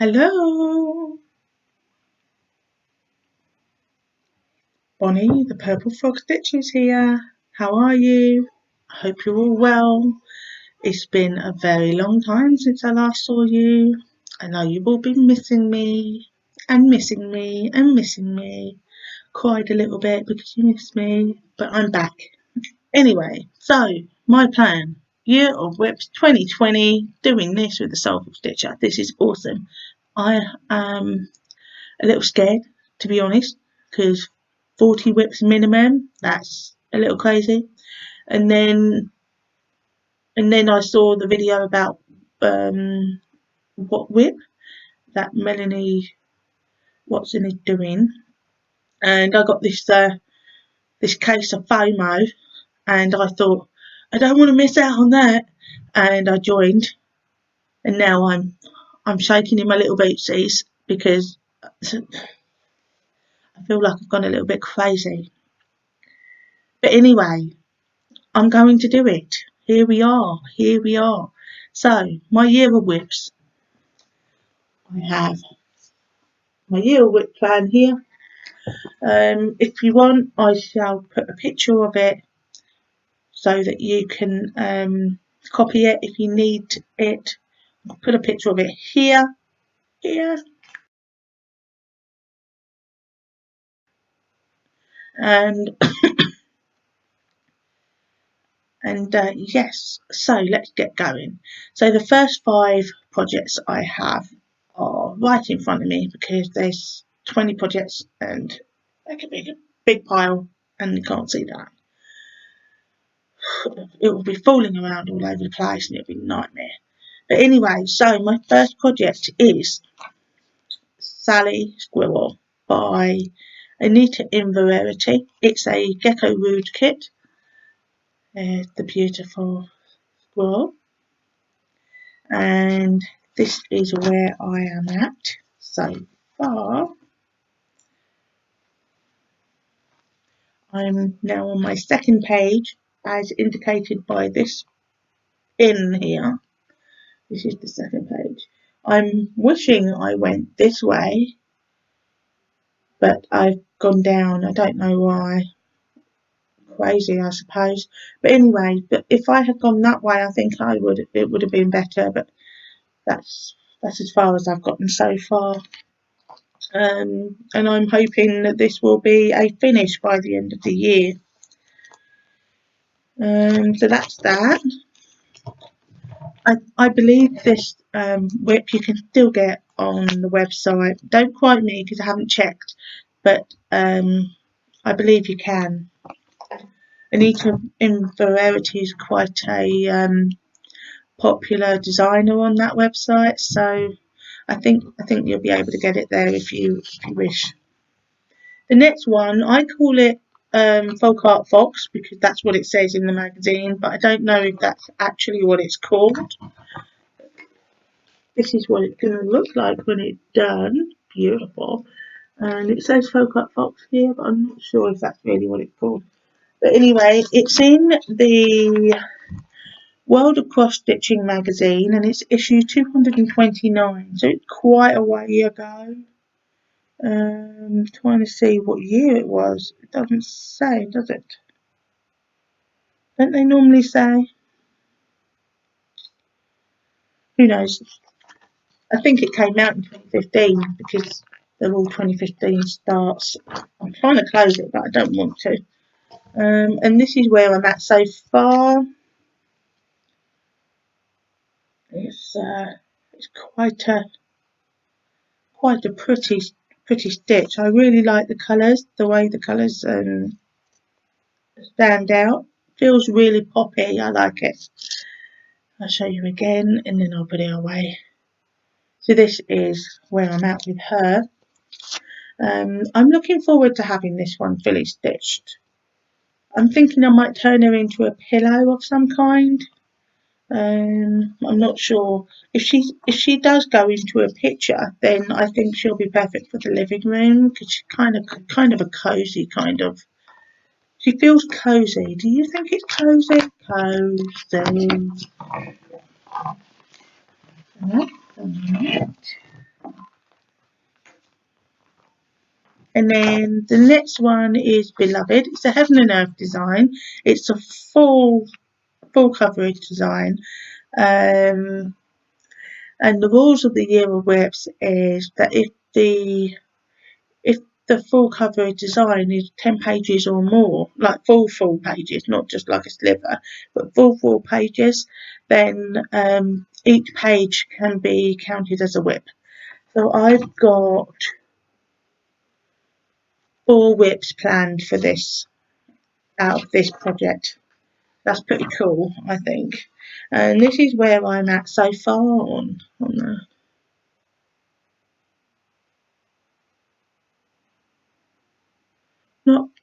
Hello, Bonnie, the Purple Frog Stitches here. How are you? I hope you're all well. It's been a very long time since I last saw you. I know you've all been missing me and missing me and missing me. Cried a little bit because you missed me, but I'm back. Anyway, so my plan. Year of Whips 2020, doing this with the Soulful Stitcher. This is awesome. I am a little scared, to be honest, because 40 whips minimum, that's a little crazy. And then I saw the video about what whip that Melanie Watson is doing, and I got this case of FOMO, and I thought I don't want to miss out on that, and I joined, and now I'm shaking in my little bootsies because I feel like I've gone a little bit crazy. But anyway, I'm going to do it. Here we are. So, my year of whips. I have my year of whip plan here. If you want, I shall put a picture of it so that you can copy it if you need it. I'll put a picture of it here. And yes, so let's get going. So the first 5 projects I have are right in front of me because there's 20 projects and they could be a big pile and you can't see that. It will be falling around all over the place and it'll be a nightmare. But anyway, so my first project is Sally Squirrel by Anita Inverarity. It's a Gecko Rude kit. There's the beautiful squirrel. And this is where I am at so far. I'm now on my second page as indicated by this pin here. This is the second page. I'm wishing I went this way, but I've gone down. I don't know why. Crazy, I suppose. But anyway, but if I had gone that way, I think it would have been better. But that's as far as I've gotten so far. And I'm hoping that this will be a finish by the end of the year. So that's that. I believe this whip you can still get on the website. Don't quote me because I haven't checked, but I believe you can. Anita Inverarity is quite a popular designer on that website, so I think you'll be able to get it there if you wish. The next one, I call it Folk Art Fox because that's what it says in the magazine, but I don't know if that's actually what it's called. This is what it's going to look like when it's done. Beautiful. And it says Folk Art Fox here, but I'm not sure if that's really what it's called. But anyway, it's in the World of Cross Stitching magazine and it's issue 229, so it's quite a way ago. Trying to see what year it was. It doesn't say, does it? Don't they normally say? Who knows? I think it came out in 2015 because they're all 2015 starts. I'm trying to close it, but I don't want to. And this is where I'm at so far. It's quite a pretty stitch. I really like the colours, the way the colours stand out. Feels really poppy. I like it. I'll show you again and then I'll put it away. So this is where I'm at with her. I'm looking forward to having this one fully stitched. I'm thinking I might turn her into a pillow of some kind. I'm not sure. If she does go into a picture, then I think she'll be perfect for the living room because she's kind of a cozy kind of. She feels cozy. Do you think it's cozy? Cozy. And then the next one is Beloved. It's a heaven and earth design. It's a full coverage design. And the rules of the Year of Whips is that if the full coverage design is 10 pages or more, like full pages, not just like a sliver, but full pages, then each page can be counted as a whip. So I've got 4 whips planned for this, out of this project. That's pretty cool, I think. And this is where I'm at so far on the...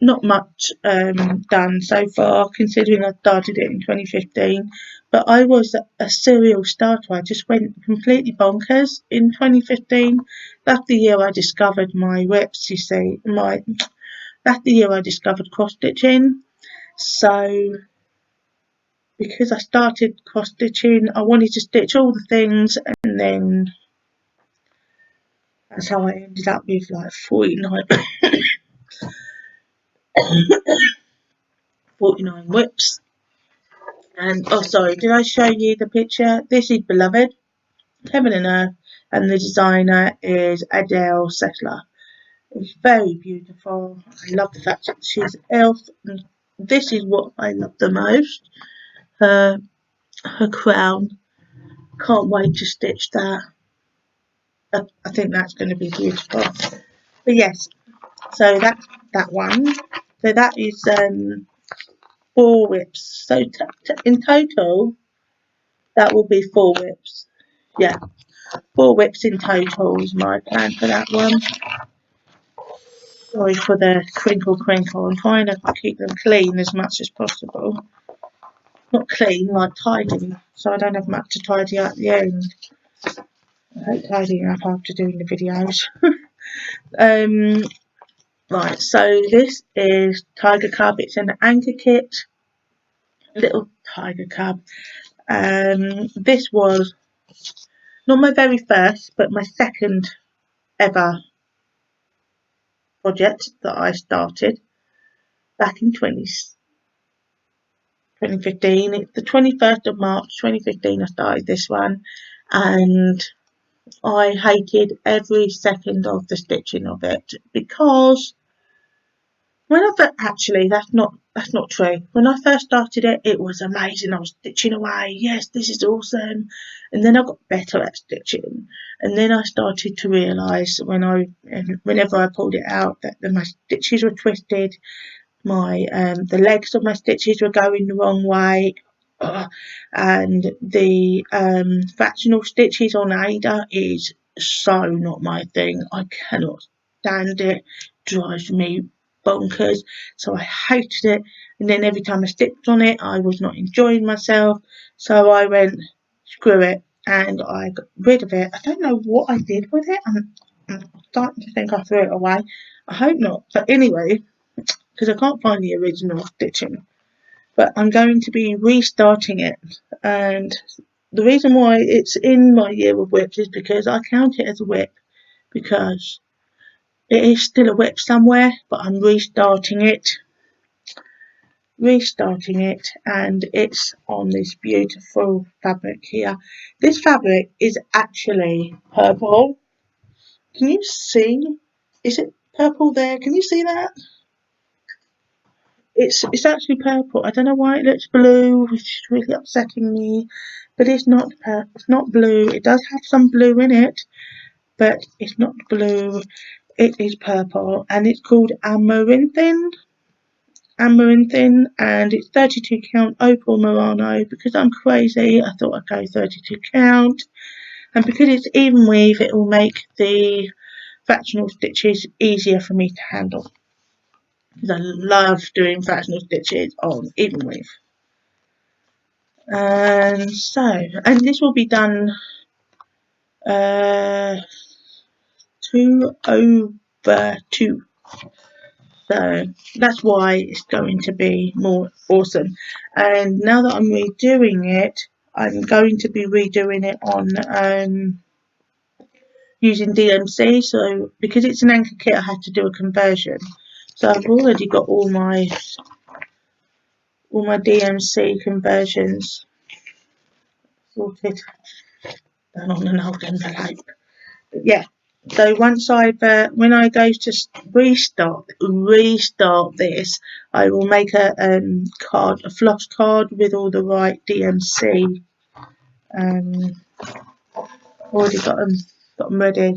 Not much done so far, considering I started it in 2015. But I was a serial starter. I just went completely bonkers in 2015. That's the year I discovered my whips. You see, that's the year I discovered cross stitching. So because I started cross stitching, I wanted to stitch all the things, and then that's how I ended up with like 49 whips. And oh, sorry, did I show you the picture? This is Beloved, Heaven and Earth, and the designer is Adele Settler. It's very beautiful. I love the fact that she's an elf, and this is what I love the most. Her crown. Can't wait to stitch that. I think that's going to be beautiful. But yes, so that's that one. So that is 4 whips. So in total, that will be 4 whips. Yeah, 4 whips in total is my plan for that one. Sorry for the crinkle. I'm trying to keep them clean as much as possible. Not clean, like tidy, so I don't have much to tidy up at the end. I hate tidying up after doing the videos. Right, so this is Tiger Cub. It's an anchor kit, little Tiger Cub. This was not my very first, but my second ever project that I started back in 2015. It's the 21st of March 2015 I started this one, and I hated every second of the stitching of it, because actually that's not true. When I first started it, it was amazing. I was stitching away. Yes, this is awesome. And then I got better at stitching. And then I started to realise whenever I pulled it out that my stitches were twisted. The legs of my stitches were going the wrong way. And the fractional stitches on Ada is so not my thing. I cannot stand it. Drives me bonkers. So I hated it. And then every time I stitched on it, I was not enjoying myself. So I went, screw it, and I got rid of it. I don't know what I did with it. I'm starting to think I threw it away. I hope not. But anyway, because I can't find the original stitching. But I'm going to be restarting it. And the reason why it's in my year of whips is because I count it as a whip, because it is still a whip somewhere, but I'm restarting it, and it's on this beautiful fabric here. This fabric is actually purple. Can you see? Is it purple there? Can you see that? It's actually purple. I don't know why it looks blue, which is really upsetting me. But it's not purple. It's not blue. It does have some blue in it, but it's not blue. It is purple, and it's called Amaranthine, and it's 32 count opal Murano. Because I'm crazy, I thought I'd go 32 count, and because it's even weave, it will make the fractional stitches easier for me to handle, because I love doing fractional stitches on even weave. And this will be done 2/2. So that's why it's going to be more awesome. And now that I'm redoing it, I'm going to be redoing it on using DMC, so because it's an anchor kit I had to do a conversion. So I've already got all my DMC conversions sorted, done on an old envelope. But yeah, so once when I go to restart this, I will make a floss card with all the right DMC. Already got them ready,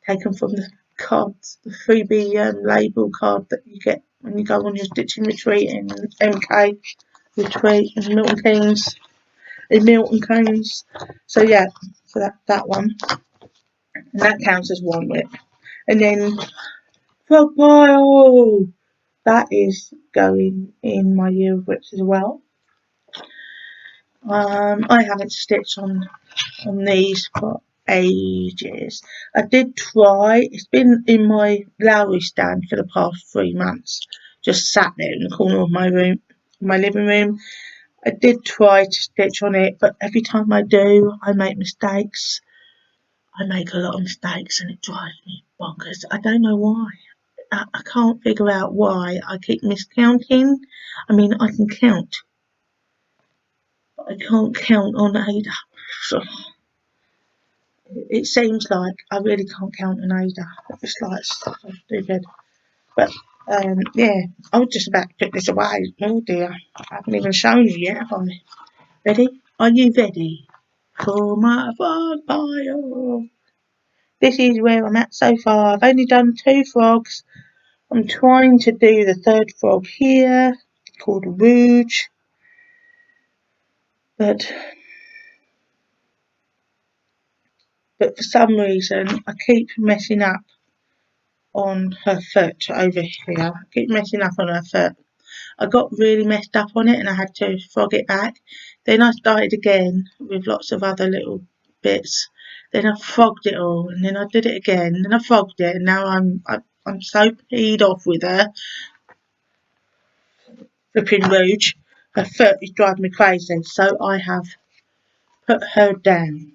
taken from the cards, the freebie label card that you get when you go on your stitching retreat in MK retreat in Milton Keynes. So yeah, so that one, and that counts as one whip. And then frog pile, that is going in my year of whips as well. I haven't stitched on these for ages. I did try. It's been in my Lowry stand for the past 3 months, just sat there in the corner of my room, my living room. I did try to stitch on it, but every time I do, I make mistakes. I make a lot of mistakes and it drives me bonkers. I don't know why. I can't figure out why I keep miscounting. I mean, I can count, but I can't count on Ada. So it seems like I really can't count on Ada. It's like so stupid. But yeah, I was just about to put this away. Oh dear, I haven't even shown you yet, have I? Ready? Are you ready for my frog pile? This is where I'm at so far. I've only done 2 frogs. I'm trying to do the 3rd frog here, called Rouge, but for some reason I keep messing up on her foot over here. I keep messing up on her foot. I got really messed up on it and I had to frog it back. Then I started again with lots of other little bits. Then I frogged it all, and then I did it again. Then I frogged it, and now I'm so peed off with her. Flipping Rouge. Her foot is driving me crazy, so I have put her down.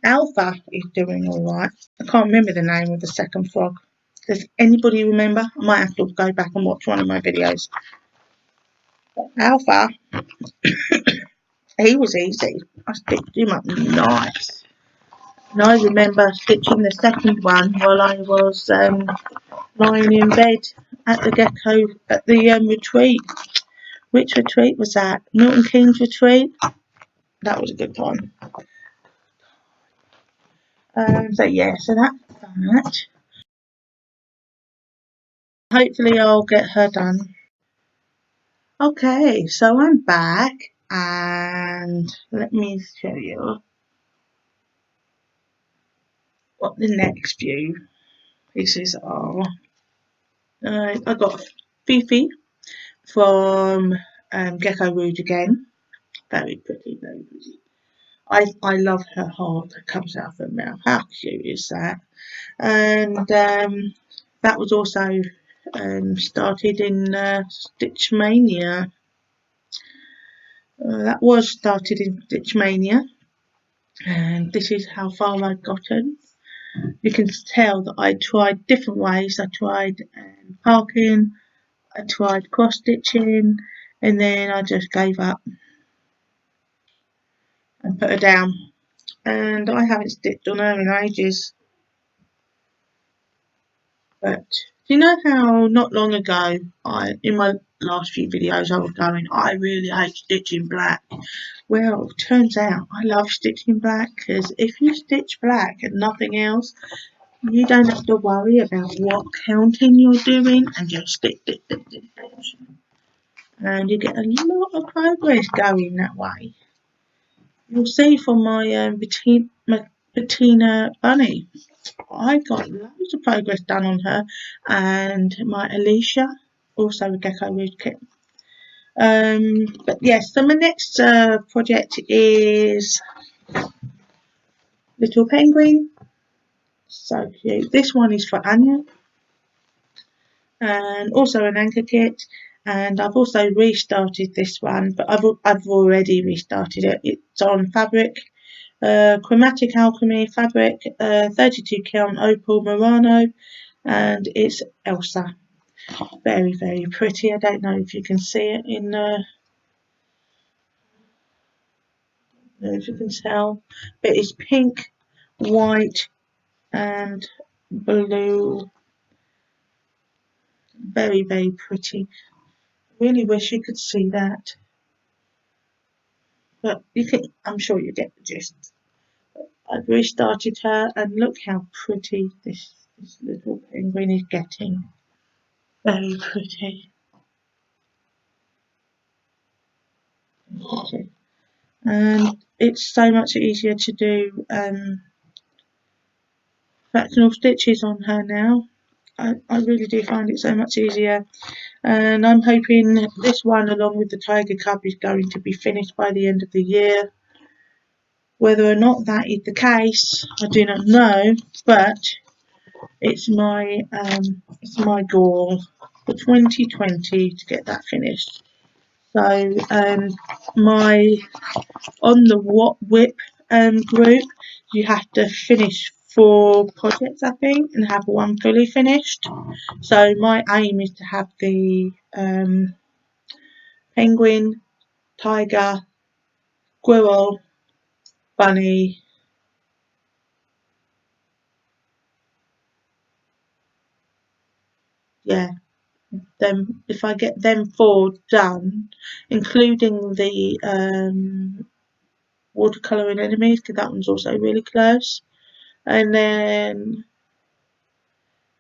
Alpha is doing alright. I can't remember the name of the 2nd frog. Does anybody remember? I might have to go back and watch one of my videos. Alpha, he was easy. I stitched him up nice. And I remember stitching the 2nd one while I was lying in bed at the retreat. Which retreat was that? Milton Keynes retreat? That was a good time. So yeah, so that's that. Hopefully I'll get her done. Okay, so I'm back and let me show you what the next few pieces are. I got Fifi from Gecko Rouge again. Very pretty, very pretty. I love her heart that comes out of her mouth. How cute is that? And that was also started in Stitch Mania. That was started in Stitch Mania, and this is how far I've gotten. You can tell that I tried different ways. I tried parking, I tried cross stitching, and then I just gave up and put her down. And I haven't stitched on her in ages. But do you know how not long ago, in my last few videos, I was going, I really hate stitching black. Well, turns out I love stitching black, because if you stitch black and nothing else, you don't have to worry about what counting you're doing, and just stitch. And you get a lot of progress going that way. You'll see from my Patina bunny, I got loads of progress done on her, and my Alicia, also a Gecko Rouge kit. But yes, so my next project is Little Penguin. So cute. This one is for Anya, and also an anchor kit. And I've also restarted this one, but I've already restarted it. It's on fabric Chromatic Alchemy fabric, 32 count opal Murano, and it's Elsa. Very, very pretty. I don't know if you can see it in if you can tell, but it's pink, white, and blue. Very, very pretty. Really wish you could see that, but you can. I'm sure you get the gist. I've restarted her, and look how pretty this little penguin is getting. Very pretty. And it's so much easier to do fractional stitches on her now. I really do find it so much easier, and I'm hoping this one along with the tiger cub is going to be finished by the end of the year. Whether or not that is the case, I do not know, but it's my goal for 2020 to get that finished. So my on the What Whip group, you have to finish 4 projects, I think, and have one fully finished. So my aim is to have the penguin, tiger, squirrel, bunny, yeah. Then if I get them 4 done, including the watercolouring enemies, because that one's also really close, and then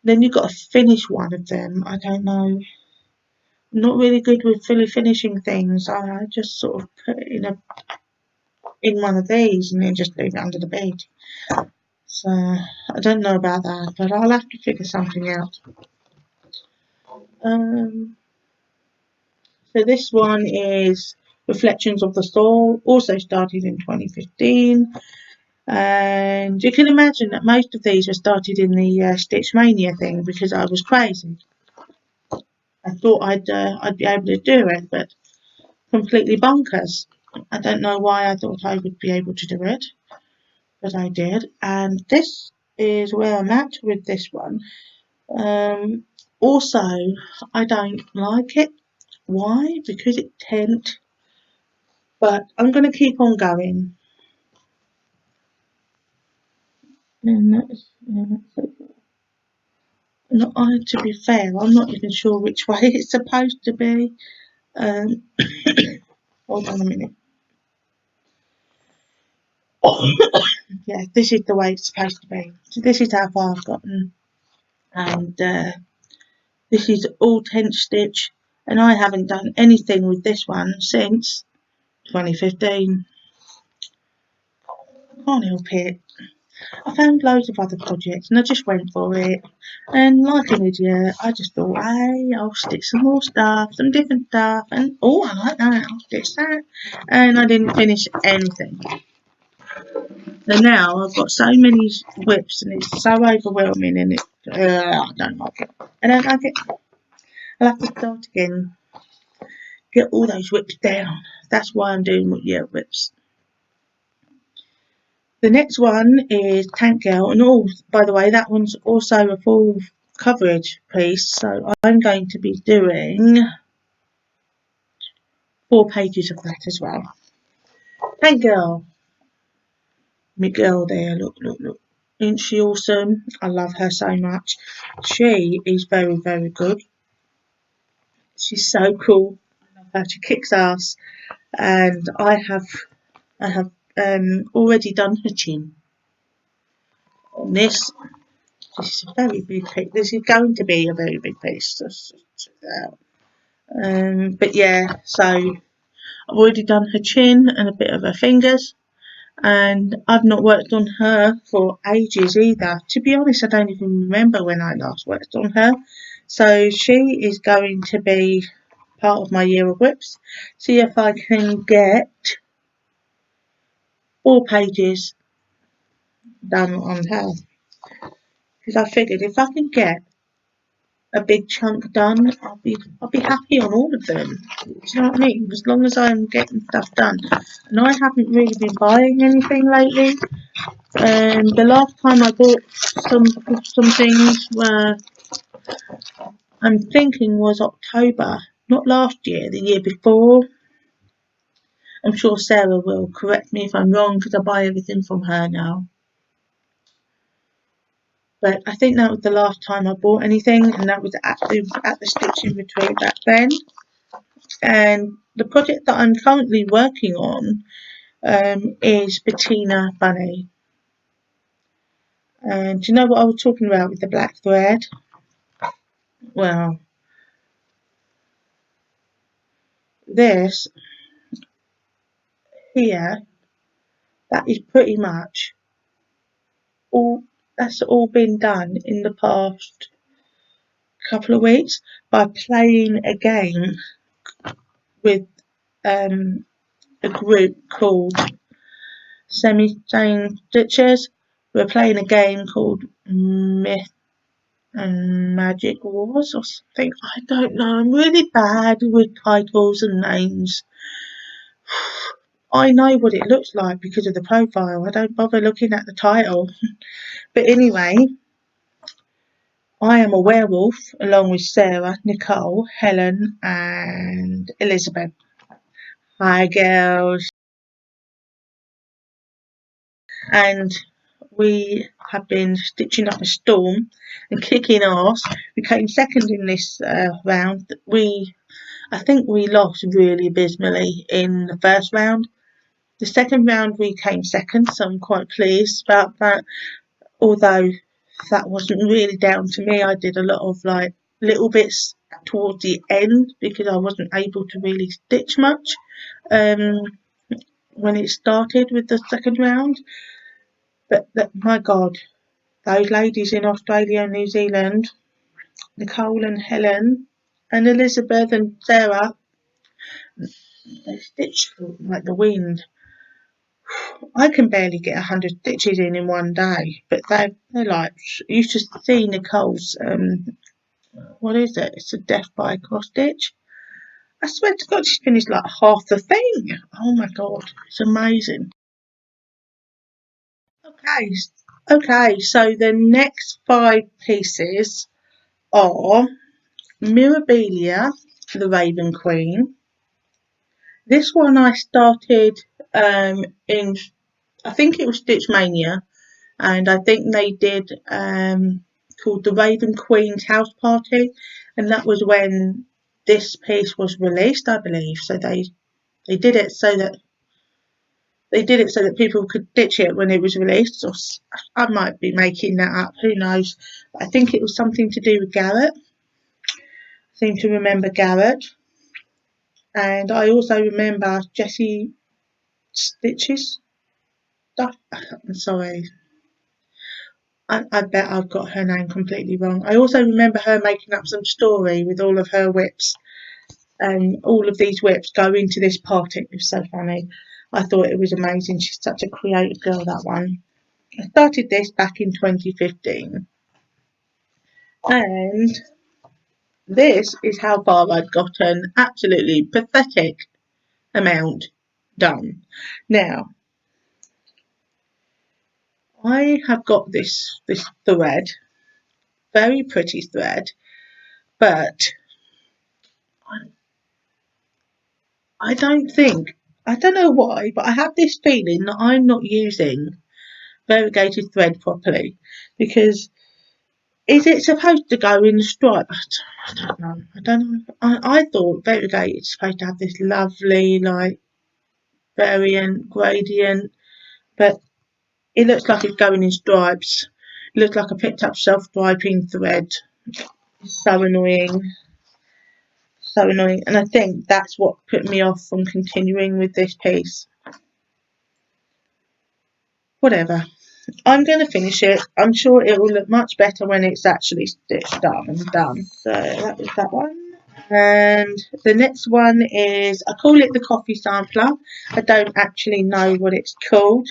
you've got to finish one of them. I don't know. I'm not really good with fully finishing things. I just sort of put it in one of these and then just leave it under the bed. So I don't know about that, but I'll have to figure something out. So this one is Reflections of the Soul, also started in 2015. And you can imagine that most of these were started in the Stitch Mania thing because I was crazy. I thought I'd be able to do it, but completely bonkers. I don't know why I thought I would be able to do it, but I did. And this is where I'm at with this one. Also, I don't like it. Why? Because it's tent. But I'm going to keep on going. And to be fair, I'm not even sure which way it's supposed to be. Hold on a minute. Yeah, this is the way it's supposed to be. So this is how far I've gotten. And this is all tent stitch. And I haven't done anything with this one since 2015. Can't help it. I found loads of other projects and I just went for it. And like an idiot, I just thought, hey, I'll stick some more stuff, some different stuff. And oh, I like that, I'll stitch that. And I didn't finish anything. So now I've got so many whips and it's so overwhelming and I don't like it. I don't like it. I'll have to start again. Get all those whips down. That's why I'm doing whips. The next one is Tank Girl, and by the way, that one's also a full coverage piece, so I'm going to be doing 4 pages of that as well. Tank Girl, my girl there, look. Isn't she awesome? I love her so much. She is very, very good. She's so cool. I love her. She kicks ass, and I have already done her chin on this. This is a very big piece. This is going to be a very big piece. But yeah, so I've already done her chin and a bit of her fingers, and I've not worked on her for ages either. To be honest, I don't even remember when I last worked on her. So she is going to be part of my year of whips. See if I can get 4 pages done on her. Because I figured if I can get a big chunk done, I'll be happy on all of them. Do you know what I mean? As long as I'm getting stuff done. And I haven't really been buying anything lately. The last time I bought some things were, I'm thinking, was October, not last year, the year before. I'm sure Sarah will correct me if I'm wrong because I buy everything from her now. But I think that was the last time I bought anything, and that was at the stitching retreat back then. And the project that I'm currently working on is Bettina Bunny. And do you know what I was talking about with the black thread? Well, this here, that is pretty much all. That's all been done in the past couple of weeks by playing a game with a group called Semi-Sane Stitchers. We're playing a game called Myth and Magic Wars or something. I don't know. I'm really bad with titles and names. I know what it looks like because of the profile. I don't bother looking at the title. But anyway, I am a werewolf along with Sarah, Nicole, Helen and Elizabeth. Hi girls. And we have been stitching up a storm and kicking ass. We came second in this round. I think we lost really abysmally in the first round. The second round we came second, so I'm quite pleased about that. Although that wasn't really down to me. I did a lot of like little bits towards the end because I wasn't able to really stitch much when it started with the second round. But my God, those ladies in Australia and New Zealand, Nicole and Helen and Elizabeth and Sarah, they stitched like the wind. I can barely get 100 stitches in one day, but they're like, you should see Nicole's, what is it? It's a death by cross stitch. I swear to God, she's finished like half the thing. Oh my God, it's amazing. Okay, so the next 5 pieces are Mirabilia, the Raven Queen. This one I started in, I think it was Stitch Mania, and I think they did called the Raven Queen's House Party, and that was when this piece was released, I believe. So they did it so that people could stitch it when it was released. Or I might be making that up, who knows? But I think it was something to do with Garrett. I seem to remember Garrett. And I also remember Jessie Stitches stuff. I'm sorry. I bet I've got her name completely wrong. I also remember her making up some story with all of her whips. And all of these whips go into this party. It was so funny. I thought it was amazing. She's such a creative girl, that one. I started this back in 2015. And this is how far I've gotten. Absolutely pathetic amount done. Now, I have got this thread, very pretty thread, but I don't know why, but I have this feeling that I'm not using variegated thread properly, because is it supposed to go in the stripe? I don't know. I thought variegated is supposed to have this lovely like variant gradient, but it looks like it's going in stripes. It looks like I picked up self-striping thread. So annoying. So annoying. And I think that's what put me off from continuing with this piece. Whatever. I'm going to finish it. I'm sure it will look much better when it's actually stitched up and done. So that was that one. And the next one is, I call it the coffee sampler. I don't actually know what it's called.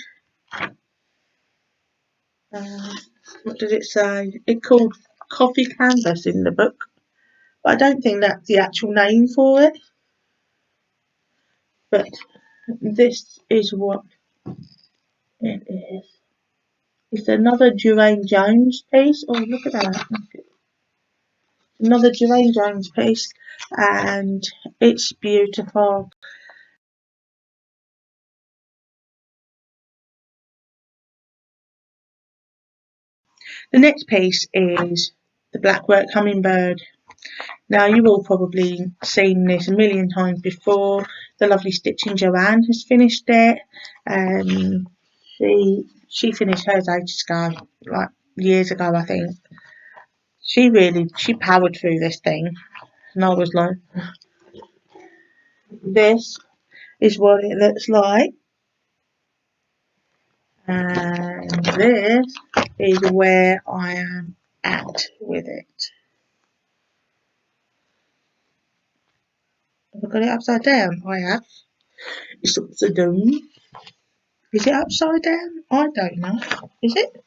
What does it say? It's called Coffee Canvas in the book. but I don't think that's the actual name for it. But this is what it is. It's another Dwayne Jones piece. Oh, look at that. Another Dwayne Jones piece, and it's beautiful. The next piece is the Blackwork Hummingbird. Now, you've all probably seen this a million times before. The lovely Stitching Joanne has finished it. She finished hers ages ago, like years ago, I think. She powered through this thing, and I was like, this is what it looks like, and this is where I am at with it. Have I got it upside down? I have. It's upside down. Is it upside down? I don't know. Is it?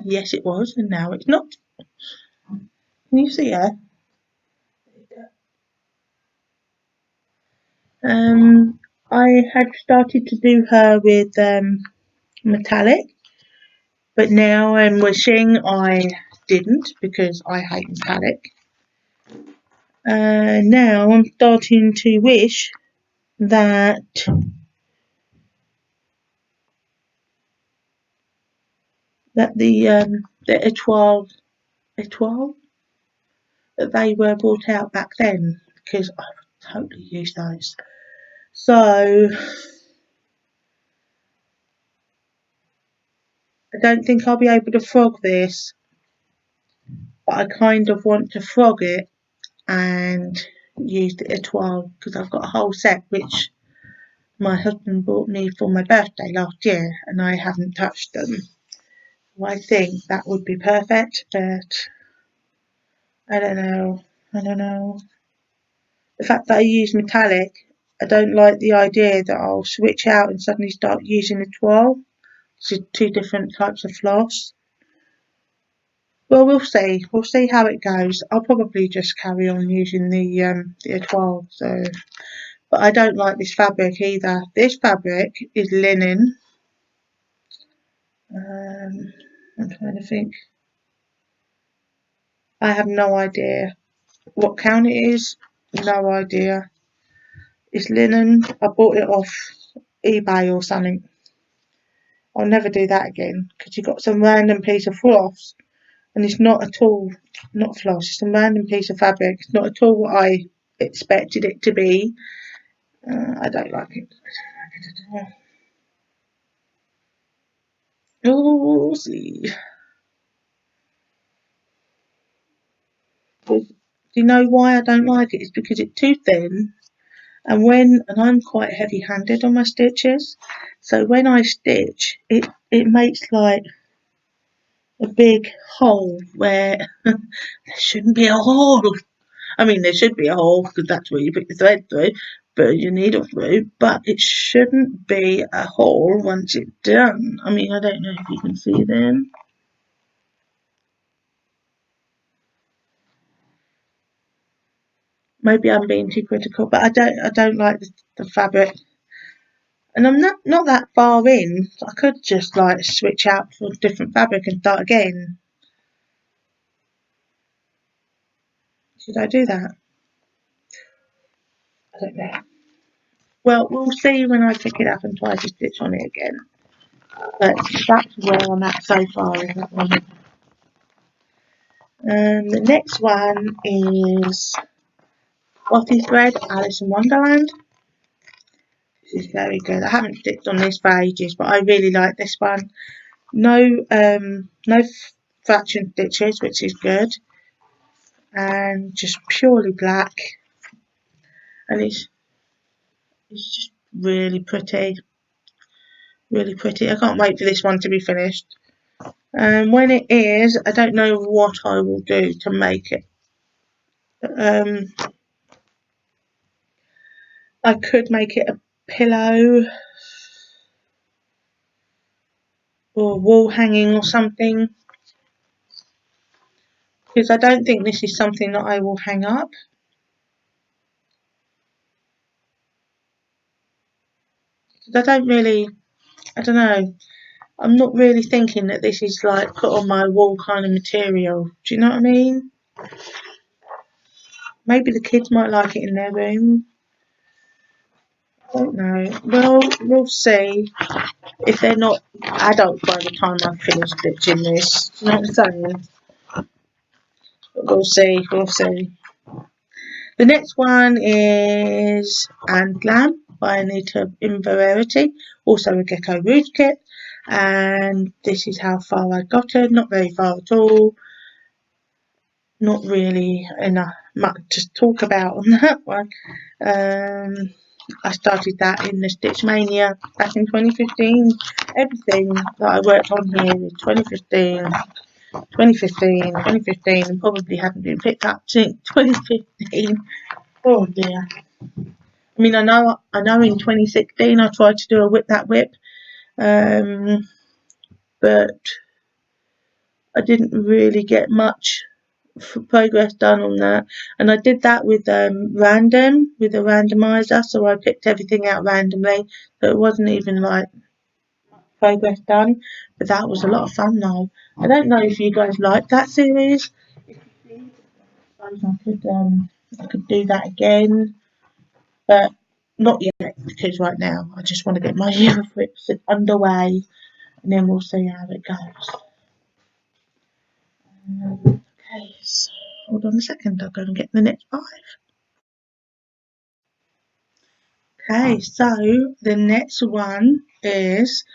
Yes, it was, and now it's not. Can you see her? I had started to do her with metallic, but now I'm wishing I didn't because I hate metallic. Now I'm starting to wish that the étoile that they were brought out back then, because I would totally use those. So I don't think I'll be able to frog this, but I kind of want to frog it and use the étoile because I've got a whole set which my husband bought me for my birthday last year and I haven't touched them. So I think that would be perfect, but I don't know. The fact that I use metallic, I don't like the idea that I'll switch out and suddenly start using a toile. It's two different types of floss. Well, we'll see. We'll see how it goes. I'll probably just carry on using the étoile. So, but I don't like this fabric either. This fabric is linen. I'm trying to think. I have no idea what count it is. No idea. It's linen. I bought it off eBay or something. I'll never do that again because you've got some random piece of floss and it's not at all, not floss, it's a random piece of fabric. It's not at all what I expected it to be. I don't like it. Oh, see. Do you know why I don't like it? It's because it's too thin, and I'm quite heavy-handed on my stitches, so when I stitch, it makes like a big hole where there shouldn't be a hole. I mean, there should be a hole because that's where you put your thread through, but your needle through. But it shouldn't be a hole once it's done. I mean, I don't know if you can see them. Maybe I'm being too critical, but I don't like the fabric. And I'm not that far in. So I could just like switch out for a different fabric and start again. Should I do that? I don't know. Well, we'll see when I pick it up and try to stitch on it again. But that's where I'm at so far in that one. The next one is Spotty Thread Alice in Wonderland. This is very good. I haven't stitched on this for ages, but I really like this one. No fraction stitches, which is good, and just purely black, and it's just really pretty, really pretty. I can't wait for this one to be finished. And when it is, I don't know what I will do to make it. I could make it a pillow or wall hanging or something. because I don't think this is something that I will hang up. I don't know, I'm not really thinking that this is like put on my wall kind of material. Do you know what I mean? Maybe the kids might like it in their room. I don't know. Well, we'll see if they're not adults by the time I've finished stitching this. Do you know what I'm saying? But we'll see, we'll see. The next one is And Lamb by Anita Inverarity, also a gecko root kit. And this is how far I got it. Not very far at all. Not really enough much to talk about on that one. I started that in the Stitch Mania back in 2015. Everything that I worked on here is 2015, 2015, and probably haven't been picked up since 2015. Oh dear. I mean, I know in 2016 I tried to do a whip that whip, but I didn't really get much progress done on that. And I did that with a randomizer, so I picked everything out randomly, so it wasn't even like progress done. But that was a lot of fun though. I don't know if you guys like that series. I suppose I could do that again, but not yet, because right now I just want to get my year of whips underway, and then we'll see how it goes. Okay, so hold on a second, I'll go and get the next 5. Okay, so the next one is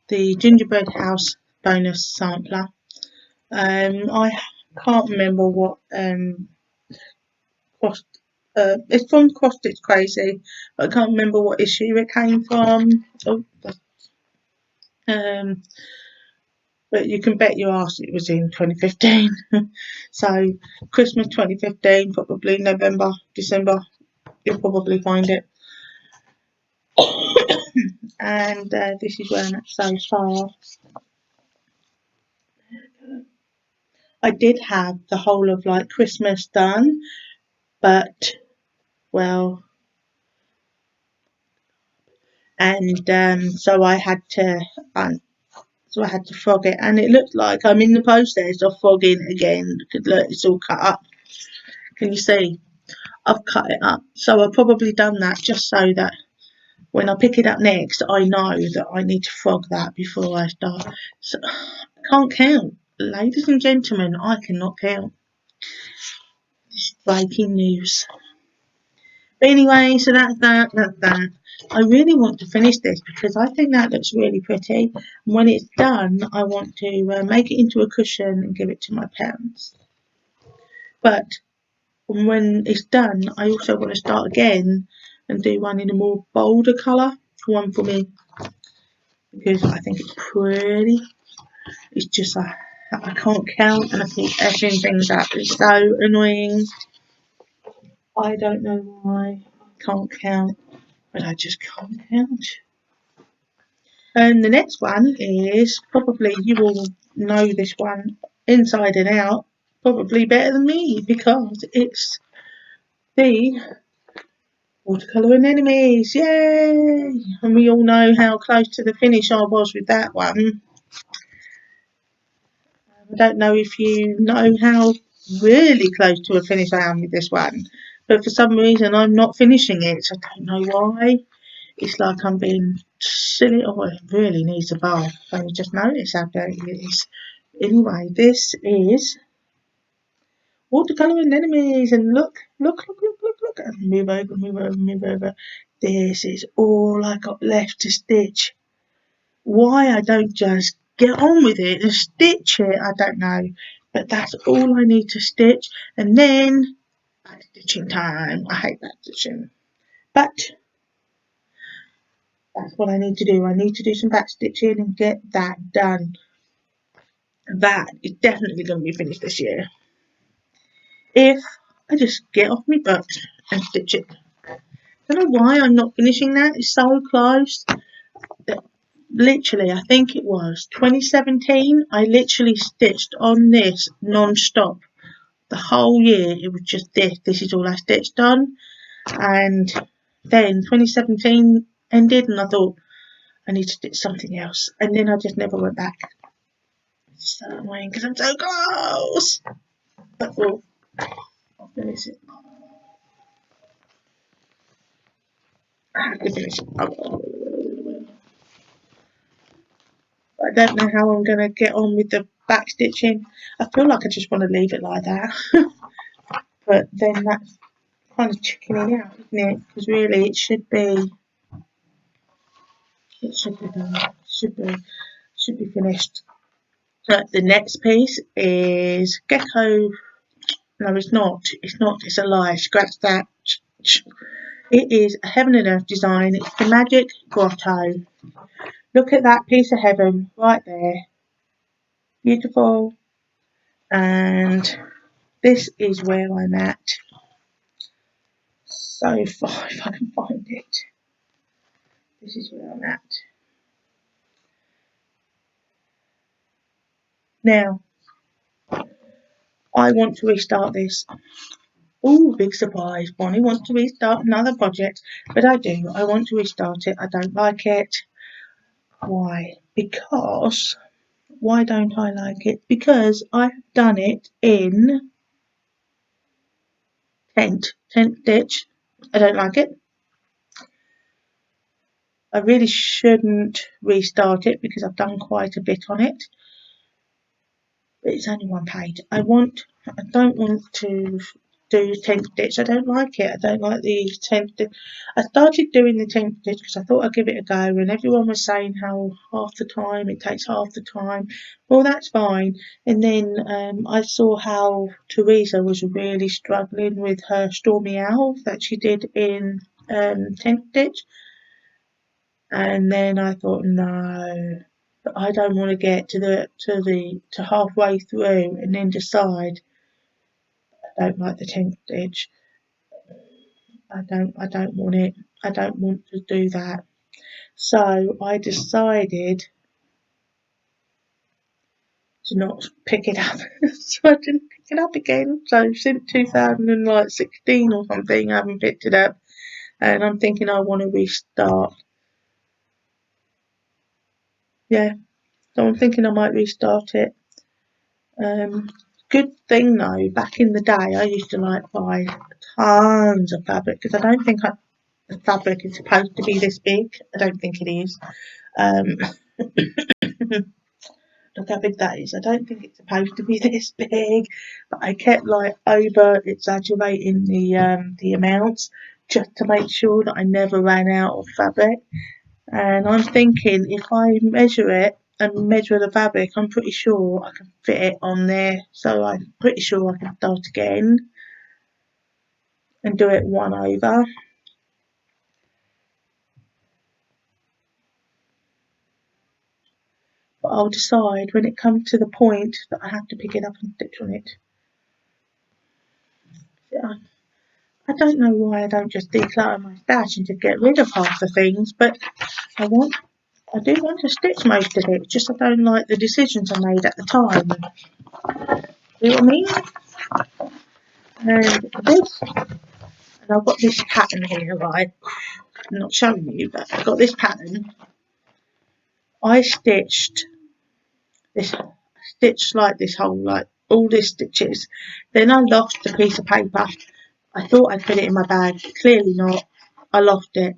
the Gingerbread House bonus sampler. I can't remember what it's from Cross Stitch Crazy, but I can't remember what issue it came from. But you can bet your ass it was in 2015. So Christmas 2015, probably November, December, you'll probably find it. And this is where I'm at so far. I did have the whole of like Christmas done, but well, and so I had to frog it, and it looks like I'm in the process of frogging again. Look, it's all cut up. Can you see? I've cut it up, so I've probably done that just so that when I pick it up next, I know that I need to frog that before I start. So I can't count, ladies and gentlemen. I cannot count. This is breaking news. But anyway, so that's that. I really want to finish this because I think that looks really pretty. And when it's done, I want to make it into a cushion and give it to my parents. But when it's done, I also want to start again and do one in a more bolder colour, one for me, because I think it's pretty. It's just I can't count, and I keep effing things up. It's so annoying. I don't know why I can't count, but I just can't count. And the next one is probably, you all know this one inside and out, probably better than me, because it's the Watercolour Anemones. Yay! And we all know how close to the finish I was with that one. I don't know if you know how really close to a finish I am with this one, but for some reason I'm not finishing it. I don't know why. It's like I'm being silly. Oh, it really needs a bath. I just noticed how dirty it is. Anyway, this is Watercolour Anemones, and look. And move over. This is all I got left to stitch. Why I don't just get on with it and stitch it, I don't know. But that's all I need to stitch, and then back stitching time. I hate back stitching, but that's what I need to do. I need to do some back stitching and get that done. That is definitely going to be finished this year, if I just get off my butt and stitch it. I don't know why I'm not finishing that. It's so close. Literally, I think it was 2017, I literally stitched on this non-stop the whole year it was just this is all I stitched on. And then 2017 ended and I thought I need to stitch something else, and then I just never went back. It's so annoying because I'm so close. But I'll finish it. I have to finish it. I don't know how I'm going to get on with the back stitching. I feel like I just want to leave it like that. But then that's kind of chickening out, isn't it? Because really it should be done. Should be finished. The next piece is Gecko. No, it's not. It's not. It's a lie. Scratch that. It is a heaven and earth design. It's the Magic Grotto. Look at that piece of heaven right there. Beautiful. And this is where I'm at so far, if I can find it. This is where I'm at. Now, I want to restart this. Oh, big surprise. Bonnie wants to restart another project, but I do. I want to restart it. I don't like it. Why? Because, why don't I like it? Because I've done it in tent stitch. I don't like it. I really shouldn't restart it because I've done quite a bit on it. But it's only one page. I don't want to do tent stitch. I don't like it. I don't like the tent stitch. I started doing the tent stitch because I thought I'd give it a go, and everyone was saying how half the time it takes half the time. Well, that's fine. And then I saw how Teresa was really struggling with her Stormy Owl that she did in tent stitch. And then I thought, no, I don't want to get to halfway through and then decide I don't like the tent stitch. I don't want it. I don't want to do that. So I decided to not pick it up. So I didn't pick it up again. So since 2016 or something, I haven't picked it up. And I'm thinking I want to restart. Yeah. So I'm thinking I might restart it. Good thing though, back in the day, I used to like buy tons of fabric because I don't think the fabric is supposed to be this big. I don't think it is. Look how big that is. I don't think it's supposed to be this big, but I kept like over exaggerating the amounts just to make sure that I never ran out of fabric. And I'm thinking if I measure it and measure the fabric, I'm pretty sure I can fit it on there. So I'm pretty sure I can start again and do it one over. But I'll decide when it comes to the point that I have to pick it up and stitch on it. Yeah. I don't know why I don't just declutter my stash and just get rid of half the things, but I do want to stitch most of it, just I don't like the decisions I made at the time. See what I mean? And I've got this pattern here, right? I'm not showing you, but I've got this pattern. I stitched like this whole, like all these stitches. Then I lost a piece of paper. I thought I'd put it in my bag, clearly not. I lost it.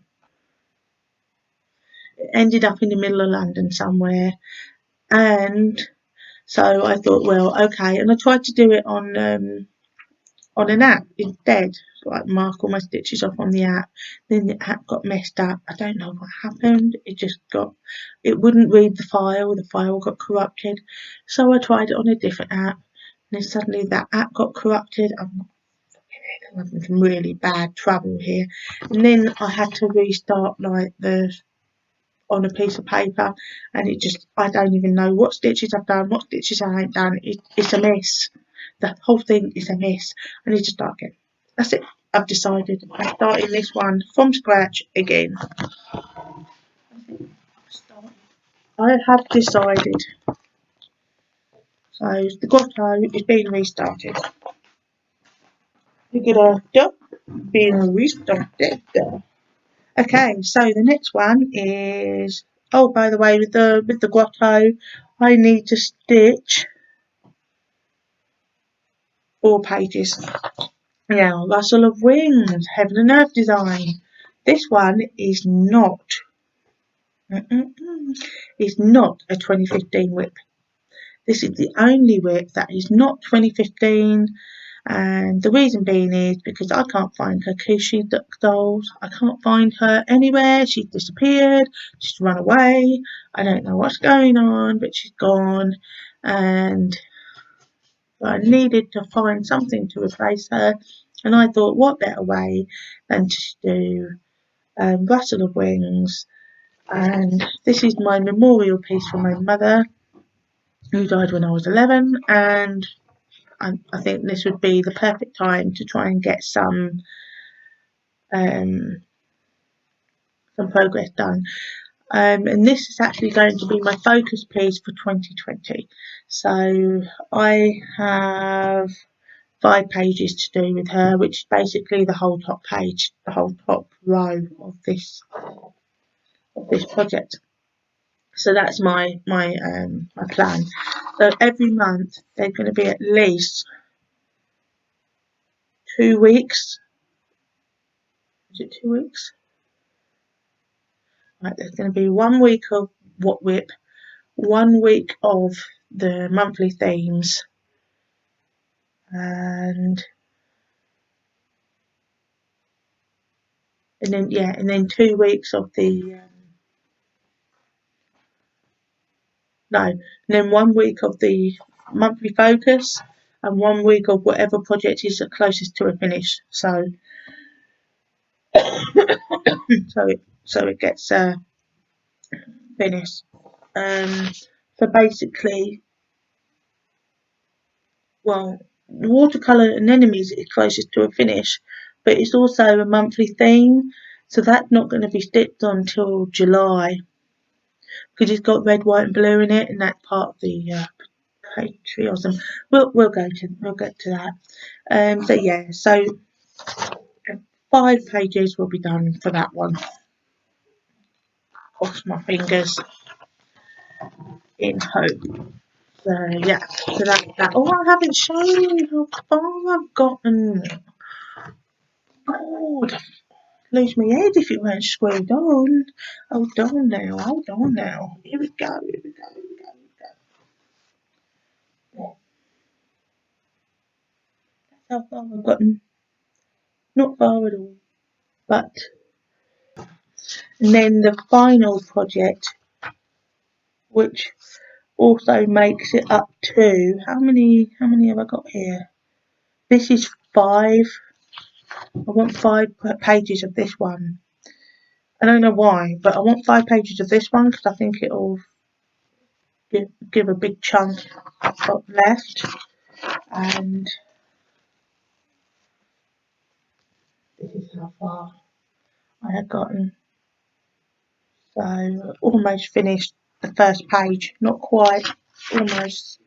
It ended up in the middle of London somewhere. And so I thought, well, okay. And I tried to do it on an app instead, like mark all my stitches off on the app. Then the app got messed up. I don't know what happened. It wouldn't read the file got corrupted. So I tried it on a different app, and then suddenly that app got corrupted. I'm having some really bad trouble here. And then I had to restart like on a piece of paper, and I don't even know what stitches I've done, what stitches I ain't done. It's a mess. The whole thing is a mess. I need to start again. That's it. I've decided. I'm starting this one from scratch again. I have decided. So the grotto is being restarted. Pick it up, being restarted. Okay, so the next one is, oh, by the way, with the grotto, I need to stitch 4 pages. Now, Rustle of Wings, Heaven and Earth design. This one is not a 2015 whip. This is the only whip that is not 2015, and the reason being is because I can't find her Kushi dolls. I can't find her anywhere. She's disappeared. She's run away. I don't know what's going on, but she's gone, and I needed to find something to replace her, and I thought, what better way than to do Rustle of Wings. And this is my memorial piece for my mother, who died when I was 11, and I think this would be the perfect time to try and get some progress done. And this is actually going to be my focus piece for 2020. So I have 5 pages to do with her, which is basically the whole top page, the whole top row of this project. So that's my plan. So every month there's going to be at least 2 weeks. Is it 2 weeks? Right, there's going to be 1 week of what whip, 1 week of the monthly themes, and then 2 weeks of the and then 1 week of the monthly focus, and 1 week of whatever project is the closest to a finish. So it gets finished. So basically, well, watercolour anemones is closest to a finish, but it's also a monthly theme, so that's not going to be stitched on until July, because it's got red, white, and blue in it, and that's part of the patriotism. We'll get to that. So yeah, so 5 pages will be done for that one. Cross my fingers in hope. So yeah, so that. Oh, I haven't shown you how far I've gotten. God, lose my head if it weren't screwed on. Hold on now. Here we go. That's how far I've gotten. Not far at all. But, and then the final project, which also makes it up to, how many have I got here? This is 5. I want 5 pages of this one. I don't know why, but I want 5 pages of this one because I think it'll give a big chunk I've got left. And this is how far I had gotten. So almost finished the first page, not quite, almost.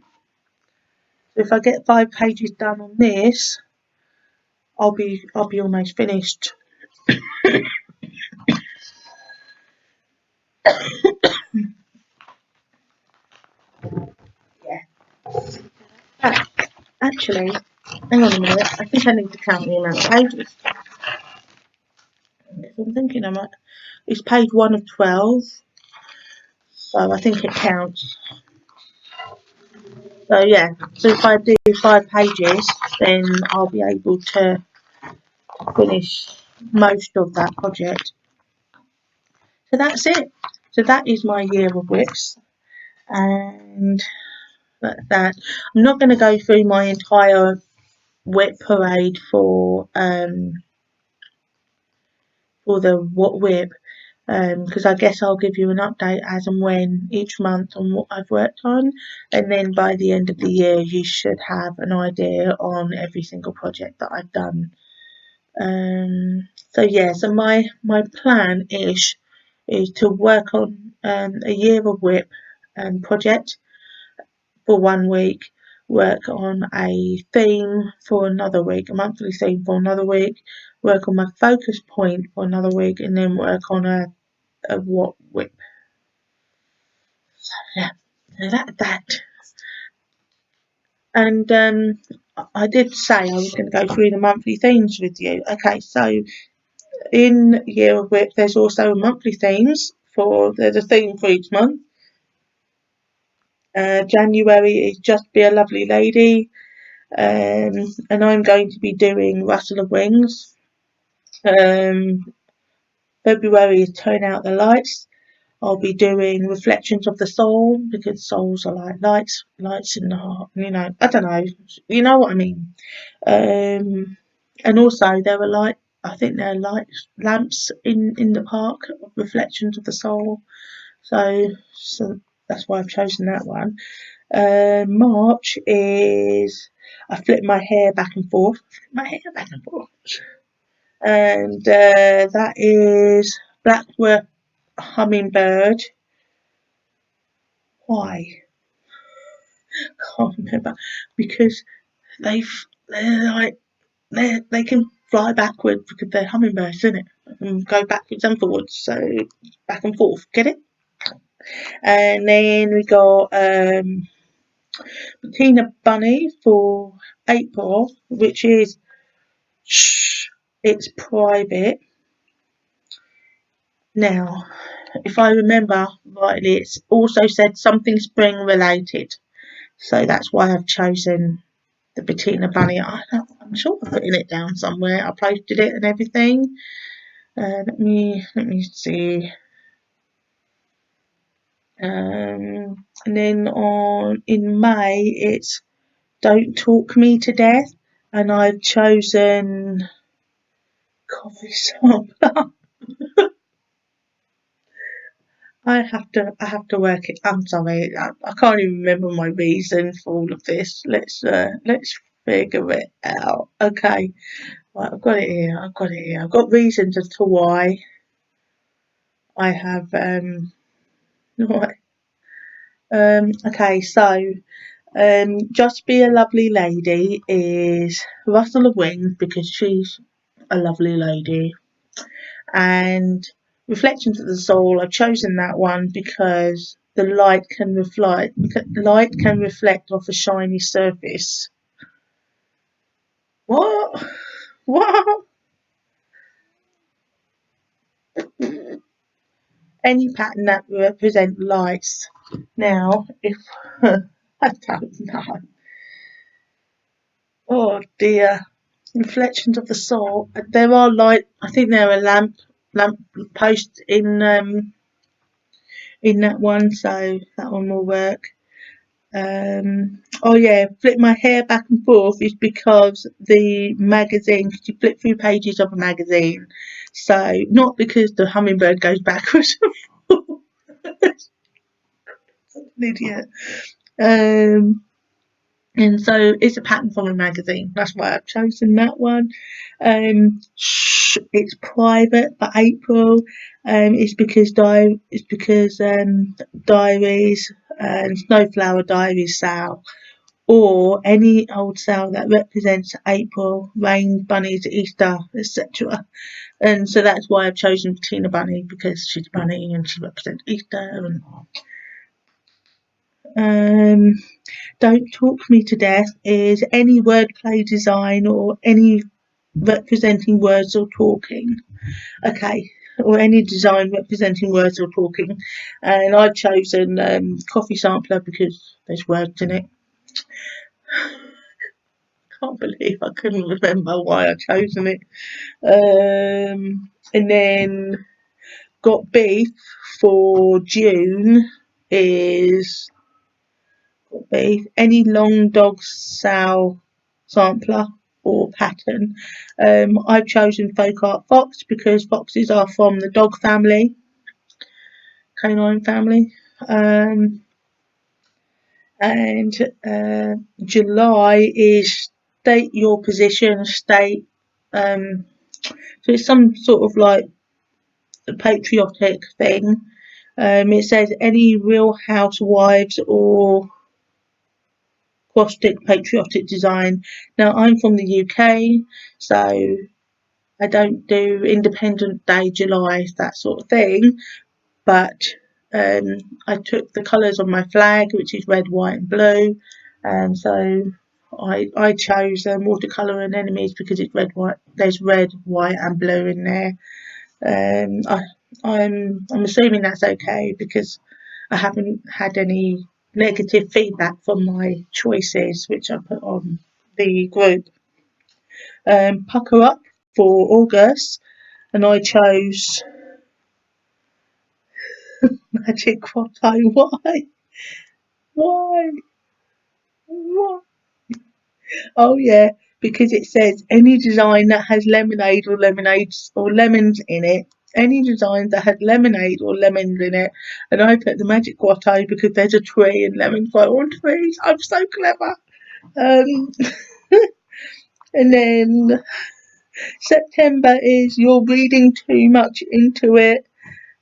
So if I get 5 pages done on this, I'll be almost finished. Yeah. Actually, hang on a minute. I think I need to count the amount of pages. I'm thinking it's page 1 of 12. So I think it counts. So yeah, so if I do 5 pages, then I'll be able to finish most of that project. So that's it. So that is my year of whips, and that's that. I'm not going to go through my entire whip parade for the what whip, because I guess I'll give you an update as and when each month on what I've worked on, and then by the end of the year you should have an idea on every single project that I've done. So yeah, so my plan is to work on a year of whip project for 1 week, work on a theme for another week, a monthly theme for another week, work on my focus point for another week, and then work on a what whip. So yeah, that. And I did say I was going to go through the monthly themes with you. Okay, so in Year of Whip, there's also monthly themes there's a theme for each month. January is Just Be a Lovely Lady, and I'm going to be doing Rustle of Wings. February is Turn Out the Lights. I'll be doing Reflections of the Soul, because souls are like lights in the heart. I don't know. You know what I mean. And also there are I think there are light lamps in the park, Reflections of the Soul. So that's why I've chosen that one. March is I flip my hair back and forth. And that is Blackworth Hummingbird. Why? Can't remember. Because they can fly backwards because they're hummingbirds, isn't it? And go backwards and forwards, so back and forth. Get it? And then we got Bettina Bunny for April, which is it's private. Now, if I remember rightly, it's also said something spring related. So that's why I've chosen the Bettina Bunny. I'm sure I'm putting it down somewhere. I posted it and everything. Let me see. And then in May it's Don't Talk Me to Death, and I've chosen Coffee Sampler. I have to work it. I'm sorry, I can't even remember my reason for all of this. Let's figure it out. Okay, right, I've got it here. I've got reasons as to why I have right. Okay, so Just Be a Lovely Lady is Rustle of Wings, because she's a lovely lady, and Reflections of the Soul, I've chosen that one because the light can reflect off a shiny surface. What? What? Any pattern that represent lights. Now, if I don't know. Oh dear. Reflections of the Soul. There are I think there are lamp posts in that one, so that one will work. Oh yeah, flip my hair back and forth is because the magazine, because you flip through pages of a magazine, so not because the hummingbird goes backwards and forwards. An idiot. And so it's a pattern from a magazine. That's why I've chosen that one. It's private for April. It's because diaries and Snowflower Diaries sale, or any old sale that represents April, rain, bunnies, Easter, etc. And so that's why I've chosen Bettina Bunny, because she's a bunny and she represents Easter. And Don't Talk Me to Death is any wordplay design or any representing words or talking. Okay, or any design representing words or talking. And I've chosen Coffee Sampler because there's words in it. Can't believe I couldn't remember why I chosen it. And then Got Beef for June is any long dog sow sampler or pattern. I've chosen Folk Art Fox because foxes are from the dog family, canine family. And July is State Your Position, state. So it's some sort of like a patriotic thing. It says any Real Housewives or swastika patriotic design. Now I'm from the UK, so I don't do Independence Day, July, that sort of thing, but I took the colours of my flag, which is red, white and blue, and so I chose watercolour and enemies because it's red, white. There's red, white and blue in there. I'm assuming that's okay because I haven't had any negative feedback from my choices, which I put on the group. Pucker Up for August, and I chose Magic Grotto. Why? Why? Why? Oh yeah, because it says any design that has lemonade or lemonades or lemons in it. Any design that has lemonade or lemons in it, and I put the Magic Grotto because there's a tree and lemons grow on trees. I'm so clever. Um, and then September is You're Reading Too Much Into It.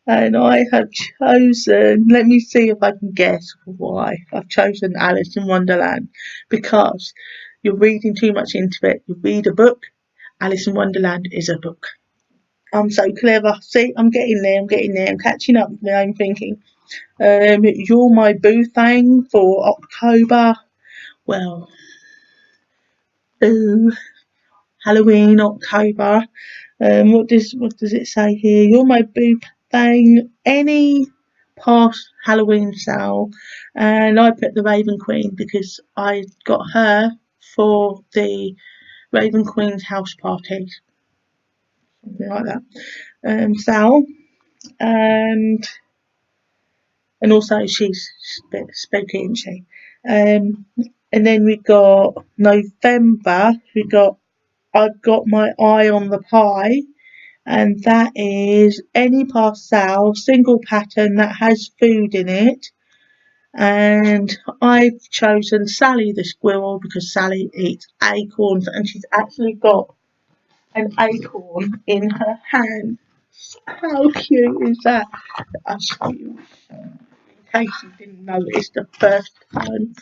And I have chosen, let me see if I can guess why. I've chosen Alice in Wonderland because you're reading too much into it. You read a book, Alice in Wonderland is a book. I'm so clever. See, I'm getting there, I'm catching up with my own thinking. You're My Boo Thing for October. Well, ooh, Halloween, October. What does it say here? You're My Boo Thing. Any past Halloween sale, and I put the Raven Queen because I got her for the Raven Queen's house party, something like that. Sale, and also she's a bit spooky, isn't she? And then we got November. I've got my eye on the pie, and that is any past sale, single pattern that has food in it. And I've chosen Sally the squirrel because Sally eats acorns, and she's actually got an acorn in her hand. How cute is that? I'll show you in case you didn't notice the first time.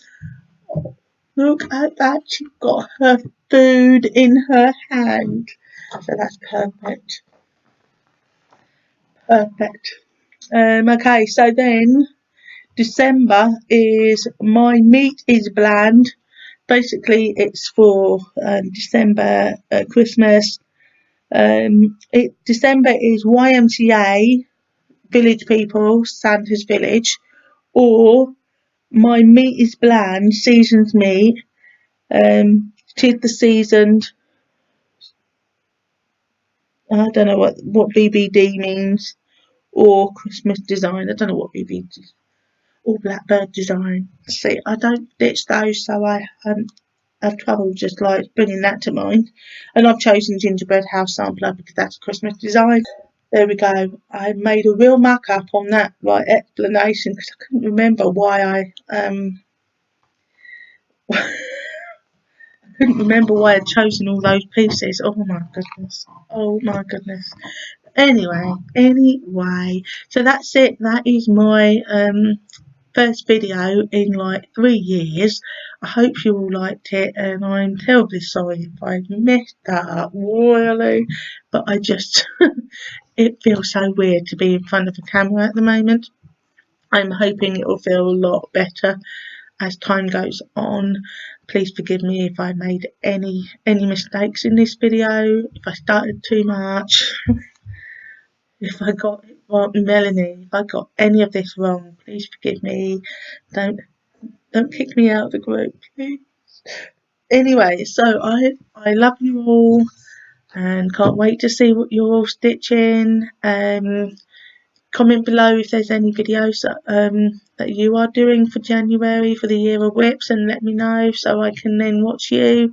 Look at that, she's got her food in her hand. So that's perfect. Perfect. Okay, so then December is My Meat is Bland. Basically, it's for December, Christmas. December is YMCA, Village People, Santa's Village, or My Meat is Bland, Seasoned Meat. Tis the seasoned. I don't know what BBD means, or Christmas design. I don't know what BBD or Blackbird design. See, I don't ditch those, so I have trouble just like bringing that to mind. And I've chosen Gingerbread House Sampler because that's a Christmas design. There we go. I made a real muck up on that like explanation because I couldn't remember why I'd chosen all those pieces. Oh my goodness. Oh my goodness. Anyway, so that's it. That is my first video in like 3 years. I hope you all liked it, and I'm terribly sorry if I messed that up royally, but I just it feels so weird to be in front of a camera at the moment. I'm hoping it will feel a lot better as time goes on. Please forgive me if I made any mistakes in this video, if I started too much. If I got it wrong, Melanie, if I got any of this wrong, please forgive me. Don't kick me out of the group, please. Anyway, so I love you all and can't wait to see what you're all stitching. Comment below if there's any videos that you are doing for January for the Year of Whips, and let me know so I can then watch you.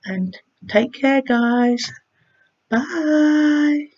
And take care, guys. Bye.